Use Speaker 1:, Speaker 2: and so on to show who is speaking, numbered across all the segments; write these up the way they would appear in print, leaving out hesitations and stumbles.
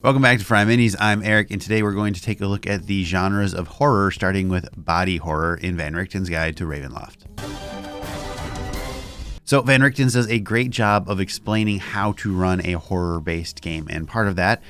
Speaker 1: Welcome back to FryMinis. I'm Eric, and today we're going to take a look at the genres of horror, starting with body horror in Van Richten's Guide to Ravenloft. So Van Richten's does a great job of explaining how to run a horror-based game, and part of that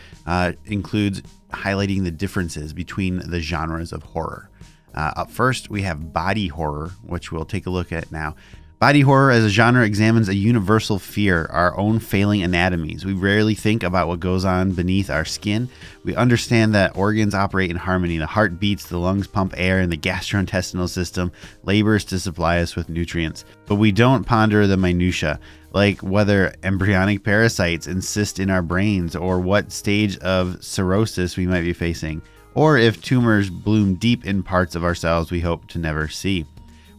Speaker 1: includes highlighting the differences between the genres of horror. Up first, we have body horror, which we'll take a look at now. Body horror as a genre examines a universal fear, our own failing anatomies. We rarely think about what goes on beneath our skin. We understand that organs operate in harmony. The heart beats, the lungs pump air, and the gastrointestinal system labors to supply us with nutrients. But we don't ponder the minutiae, like whether embryonic parasites insist in our brains, or what stage of cirrhosis we might be facing, or if tumors bloom deep in parts of ourselves we hope to never see.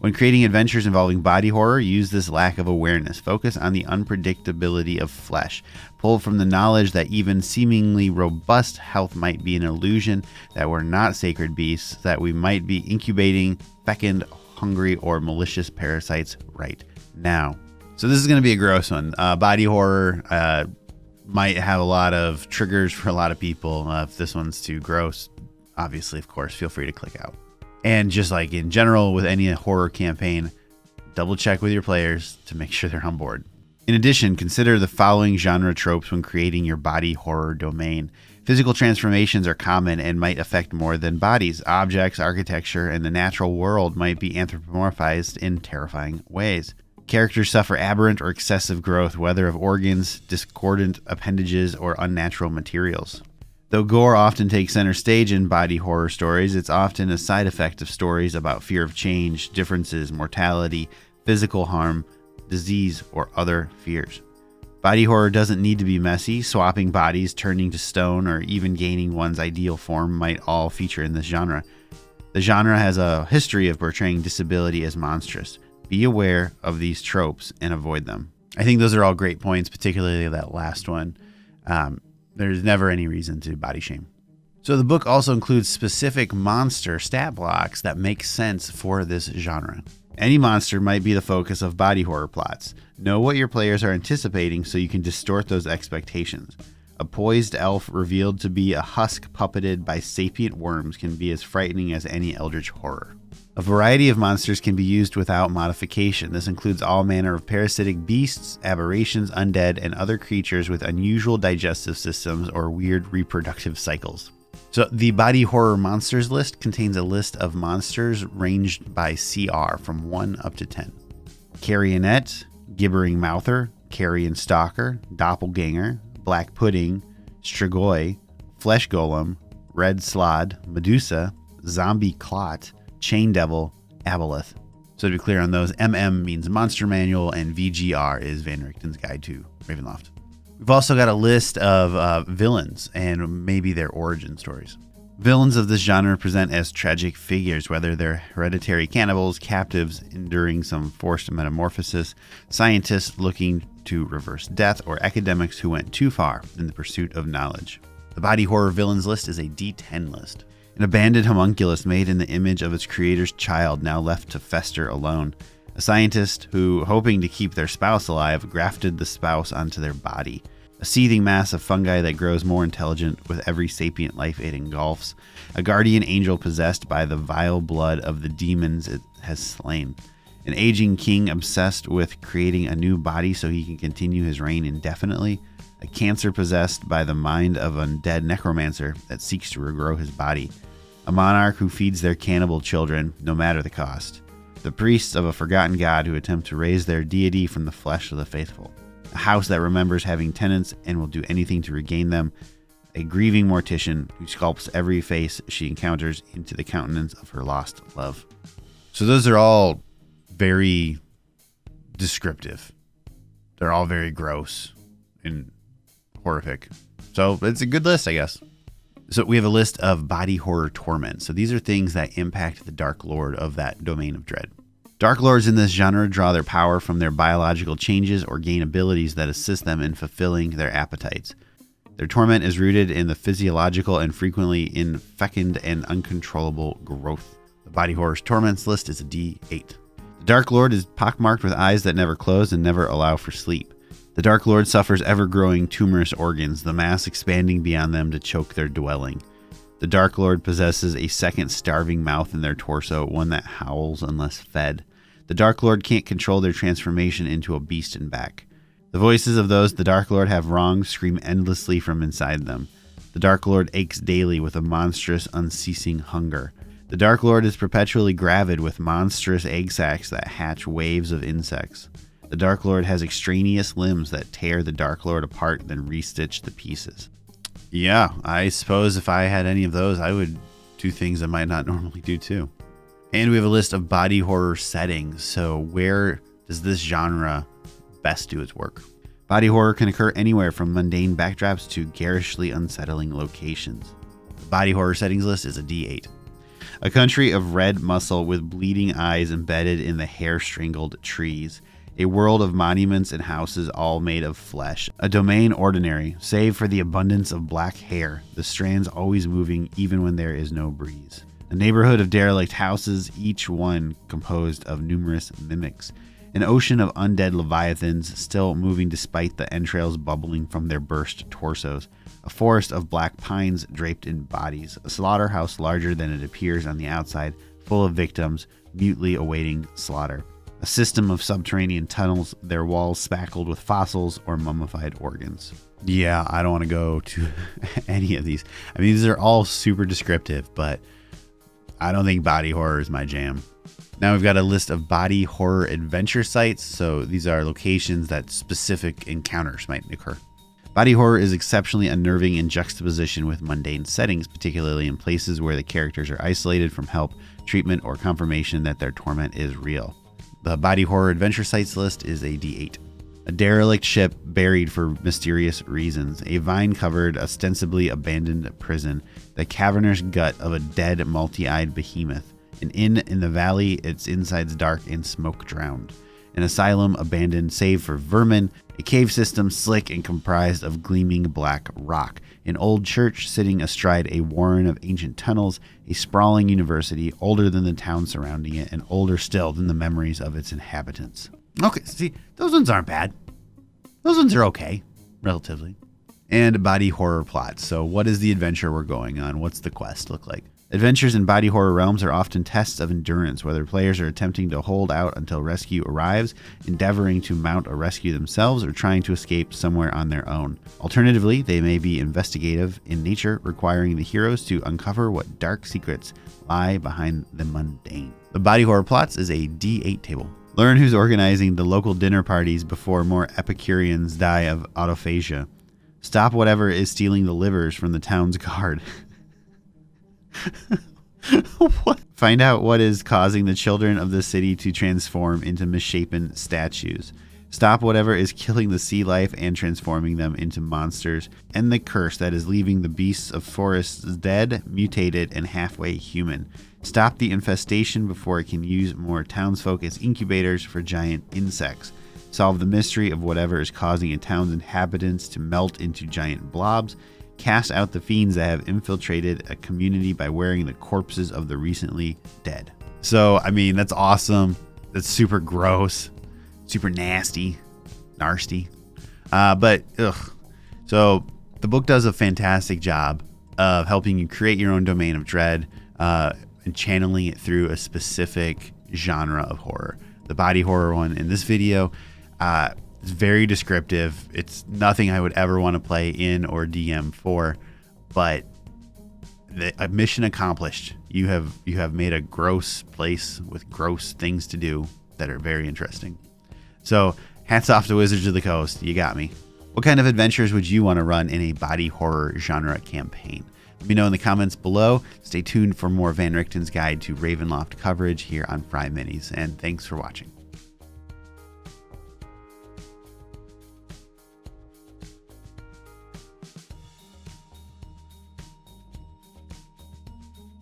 Speaker 1: When creating adventures involving body horror, use this lack of awareness. Focus on the unpredictability of flesh. Pull from the knowledge that even seemingly robust health might be an illusion, that we're not sacred beasts, that we might be incubating fecund, hungry, or malicious parasites right now. So this is going to be a gross one. Body horror might have a lot of triggers for a lot of people. If this one's too gross, obviously, of course, feel free to click out. And just like in general with any horror campaign, double check with your players to make sure they're on board. In addition, consider the following genre tropes when creating your body horror domain. Physical transformations are common and might affect more than bodies. Objects, architecture, and the natural world might be anthropomorphized in terrifying ways. Characters suffer aberrant or excessive growth, whether of organs, discordant appendages, or unnatural materials. Though gore often takes center stage in body horror stories, it's often a side effect of stories about fear of change, differences, mortality, physical harm, disease, or other fears. Body horror doesn't need to be messy. Swapping bodies, turning to stone, or even gaining one's ideal form might all feature in this genre. The genre has a history of portraying disability as monstrous. Be aware of these tropes and avoid them. I think those are all great points, particularly that last one. There's never any reason to body shame. So the book also includes specific monster stat blocks that make sense for this genre. Any monster might be the focus of body horror plots. Know what your players are anticipating so you can distort those expectations. A poised elf revealed to be a husk puppeted by sapient worms can be as frightening as any eldritch horror. A variety of monsters can be used without modification. This includes all manner of parasitic beasts, aberrations, undead, and other creatures with unusual digestive systems or weird reproductive cycles. So the body horror monsters list contains a list of monsters ranged by CR from 1 up to 10. Carrionet, Gibbering Mouther, Carrion Stalker, Doppelganger, Black Pudding, Strigoi, Flesh Golem, Red Slod, Medusa, Zombie Clot, Chain Devil, Aboleth. So to be clear on those, MM means Monster Manual and VGR is Van Richten's Guide to Ravenloft. We've also got a list of villains and maybe their origin stories. Villains of this genre present as tragic figures, whether they're hereditary cannibals, captives enduring some forced metamorphosis, scientists looking to reverse death, or academics who went too far in the pursuit of knowledge. The body horror villains list is a D10 list. An abandoned homunculus made in the image of its creator's child, now left to fester alone. A scientist who, hoping to keep their spouse alive, grafted the spouse onto their body. A seething mass of fungi that grows more intelligent with every sapient life it engulfs. A guardian angel possessed by the vile blood of the demons it has slain. An aging king obsessed with creating a new body so he can continue his reign indefinitely. A cancer possessed by the mind of an undead necromancer that seeks to regrow his body. A monarch who feeds their cannibal children, no matter the cost. The priests of a forgotten god who attempt to raise their deity from the flesh of the faithful. A house that remembers having tenants and will do anything to regain them. A grieving mortician who sculpts every face she encounters into the countenance of her lost love. So those are all very descriptive. They're all very gross and horrific. So it's a good list, I guess. So we have a list of body horror torments. So these are things that impact the Dark Lord of that domain of dread. Dark Lords in this genre draw their power from their biological changes or gain abilities that assist them in fulfilling their appetites. Their torment is rooted in the physiological and frequently in fecund and uncontrollable growth. The body horror's torments list is a D8. The Dark Lord is pockmarked with eyes that never close and never allow for sleep. The Dark Lord suffers ever-growing tumorous organs, the mass expanding beyond them to choke their dwelling. The Dark Lord possesses a second starving mouth in their torso, one that howls unless fed. The Dark Lord can't control their transformation into a beast and back. The voices of those the Dark Lord have wronged scream endlessly from inside them. The Dark Lord aches daily with a monstrous, unceasing hunger. The Dark Lord is perpetually gravid with monstrous egg sacs that hatch waves of insects. The Dark Lord has extraneous limbs that tear the Dark Lord apart, then restitch the pieces. Yeah, I suppose if I had any of those, I would do things I might not normally do too. And we have a list of body horror settings. So where does this genre best do its work? Body horror can occur anywhere from mundane backdrops to garishly unsettling locations. The body horror settings list is a D8. A country of red muscle with bleeding eyes embedded in the hair-strangled trees. A world of monuments and houses all made of flesh. A domain ordinary, save for the abundance of black hair, the strands always moving even when there is no breeze. A neighborhood of derelict houses, each one composed of numerous mimics. An ocean of undead leviathans still moving despite the entrails bubbling from their burst torsos. A forest of black pines draped in bodies. A slaughterhouse larger than it appears on the outside, full of victims, mutely awaiting slaughter. A system of subterranean tunnels, their walls spackled with fossils or mummified organs. Yeah, I don't want to go to any of these. I mean, these are all super descriptive, but I don't think body horror is my jam. Now we've got a list of body horror adventure sites. So these are locations that specific encounters might occur. Body horror is exceptionally unnerving in juxtaposition with mundane settings, particularly in places where the characters are isolated from help, treatment, or confirmation that their torment is real. The body horror adventure sites list is a D8. A derelict ship buried for mysterious reasons. A vine-covered, ostensibly abandoned prison. The cavernous gut of a dead, multi-eyed behemoth. An inn in the valley, its insides dark and smoke-drowned. An asylum abandoned save for vermin. A cave system slick and comprised of gleaming black rock. An old church sitting astride a warren of ancient tunnels. A sprawling university, older than the town surrounding it, and older still than the memories of its inhabitants. Okay, see, those ones aren't bad. Those ones are okay, relatively. And body horror plots. So what is the adventure we're going on? What's the quest look like? Adventures in body horror realms are often tests of endurance, whether players are attempting to hold out until rescue arrives, endeavoring to mount a rescue themselves, or trying to escape somewhere on their own. Alternatively, they may be investigative in nature, requiring the heroes to uncover what dark secrets lie behind the mundane. The body horror plots is a D8 table. Learn who's organizing the local dinner parties before more Epicureans die of autophagia. Stop whatever is stealing the livers from the town's guard. What? Find out what is causing the children of the city to transform into misshapen statues. Stop whatever is killing the sea life and transforming them into monsters. End the curse that is leaving the beasts of forests dead, mutated, and halfway human. Stop the infestation before it can use more townsfolk as incubators for giant insects. Solve the mystery of whatever is causing a town's inhabitants to melt into giant blobs. Cast out the fiends that have infiltrated a community by wearing the corpses of the recently dead. So, I mean, that's awesome. That's super gross, super nasty, nasty. But so the book does a fantastic job of helping you create your own domain of dread and channeling it through a specific genre of horror. The body horror one in this video is very descriptive. It's nothing I would ever want to play in or DM for, but a mission accomplished. You have made a gross place with gross things to do that are very interesting. So hats off to Wizards of the Coast. You got me. What kind of adventures would you want to run in a body horror genre campaign? Let me know in the comments below. Stay tuned for more Van Richten's guide to Ravenloft coverage here on FryMinis, and thanks for watching.